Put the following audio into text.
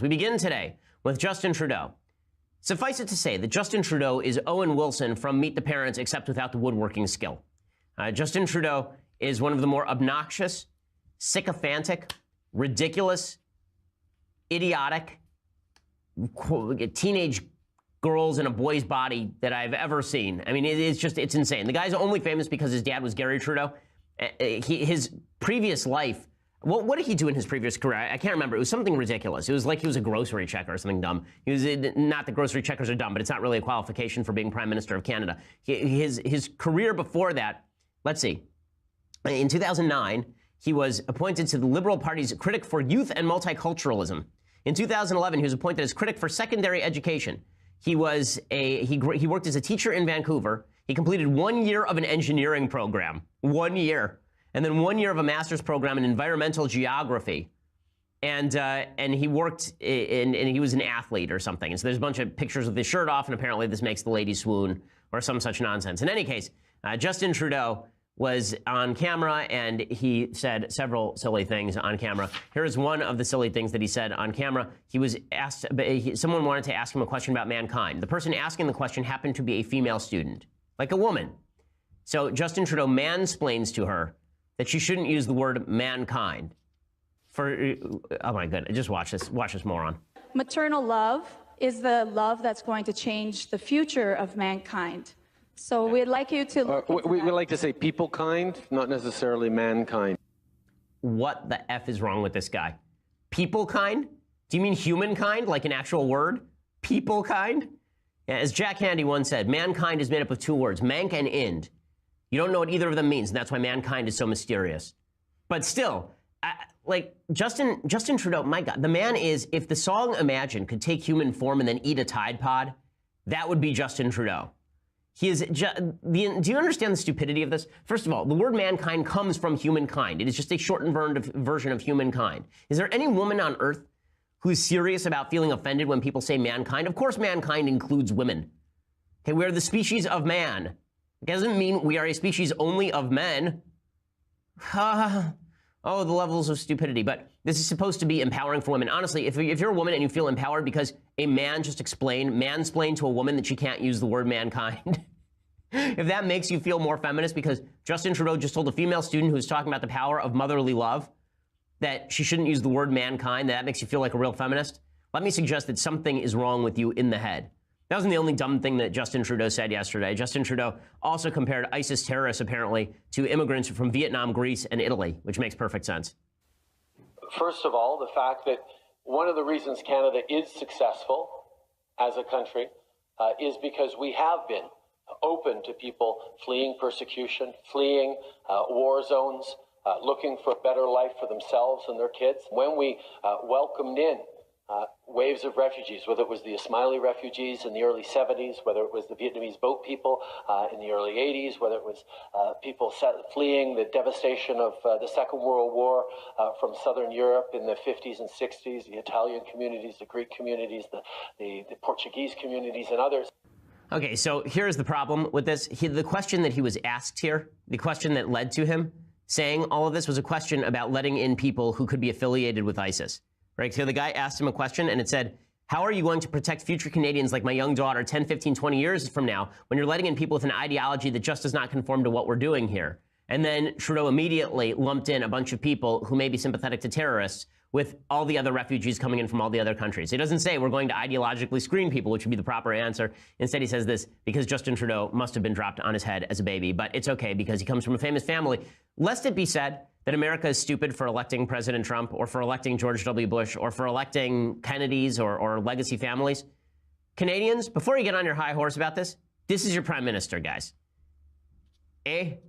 We begin today with Justin Trudeau. Suffice it to say that Justin Trudeau is Owen Wilson from Meet the Parents, except without the woodworking skill. Justin Trudeau is one of the more obnoxious, sycophantic, ridiculous, idiotic teenage girls in a boy's body that I've ever seen. I mean, it's insane. The guy's only famous because his dad was Gary Trudeau. His previous life, what did he do in his previous career? I can't remember. It was something ridiculous. It was like he was a grocery checker or something dumb. He was not that grocery checkers are dumb, but it's not really a qualification for being Prime Minister of Canada. His career before that, let's see. In 2009, he was appointed to the Liberal Party's critic for youth and multiculturalism. In 2011, he was appointed as critic for secondary education. He worked as a teacher in Vancouver. He completed 1 year of an engineering program, 1 year, and then 1 year of a master's program in environmental geography. And he worked and he was an athlete or something. And so there's a bunch of pictures with his shirt off, and apparently this makes the ladies swoon or some such nonsense. In any case, Justin Trudeau was on camera, and he said several silly things on camera. Here's one of the silly things that he said on camera. He was asked, someone wanted to ask him a question about mankind. The person asking the question happened to be a female student, like a woman. So Justin Trudeau mansplains to her that she shouldn't use the word mankind. Oh my goodness, just watch this moron. Maternal love is the love that's going to change the future of mankind. So we'd like you to look into we like to say people kind, not necessarily mankind. What the F is wrong with this guy? People kind? Do you mean humankind, like an actual word? People kind? Yeah, as Jack Handey once said, mankind is made up of two words, mank and ind. You don't know what either of them means, and that's why mankind is so mysterious. But still, like Justin Trudeau, my God, the man is, if the song Imagine could take human form and then eat a Tide Pod, that would be Justin Trudeau. He is. Do you understand the stupidity of this? First of all, the word mankind comes from humankind. It is just a shortened version of humankind. Is there any woman on earth who's serious about feeling offended when people say mankind? Of course, mankind includes women. Okay, we are the species of man. It doesn't mean we are a species only of men. Oh, the levels of stupidity. But this is supposed to be empowering for women. Honestly, if you're a woman and you feel empowered because a man just mansplained to a woman that she can't use the word mankind, if that makes you feel more feminist because Justin Trudeau just told a female student who was talking about the power of motherly love that she shouldn't use the word mankind, that makes you feel like a real feminist, let me suggest that something is wrong with you in the head. That wasn't the only dumb thing that Justin Trudeau said yesterday. Justin Trudeau also compared ISIS terrorists, apparently, to immigrants from Vietnam, Greece, and Italy, which makes perfect sense. First of all, the fact that one of the reasons Canada is successful as a country is because we have been open to people fleeing persecution, fleeing war zones, looking for a better life for themselves and their kids. When we welcomed in waves of refugees, whether it was the Ismaili refugees in the early 70s, whether it was the Vietnamese boat people in the early 80s, whether it was people fleeing the devastation of the Second World War from Southern Europe in the 50s and 60s, the Italian communities, the Greek communities, the Portuguese communities, and others. Okay, so here's the problem with this. The question that he was asked here, the question that led to him saying all of this was a question about letting in people who could be affiliated with ISIS. Right, so the guy asked him a question and it said, how are you going to protect future Canadians like my young daughter 10, 15, 20 years from now when you're letting in people with an ideology that just does not conform to what we're doing here? And then Trudeau immediately lumped in a bunch of people who may be sympathetic to terrorists with all the other refugees coming in from all the other countries. He doesn't say we're going to ideologically screen people, which would be the proper answer. Instead, he says this because Justin Trudeau must have been dropped on his head as a baby. But it's okay because he comes from a famous family. Lest it be said that America is stupid for electing President Trump or for electing George W. Bush or for electing Kennedys or legacy families. Canadians, before you get on your high horse about this is your prime minister, guys. Like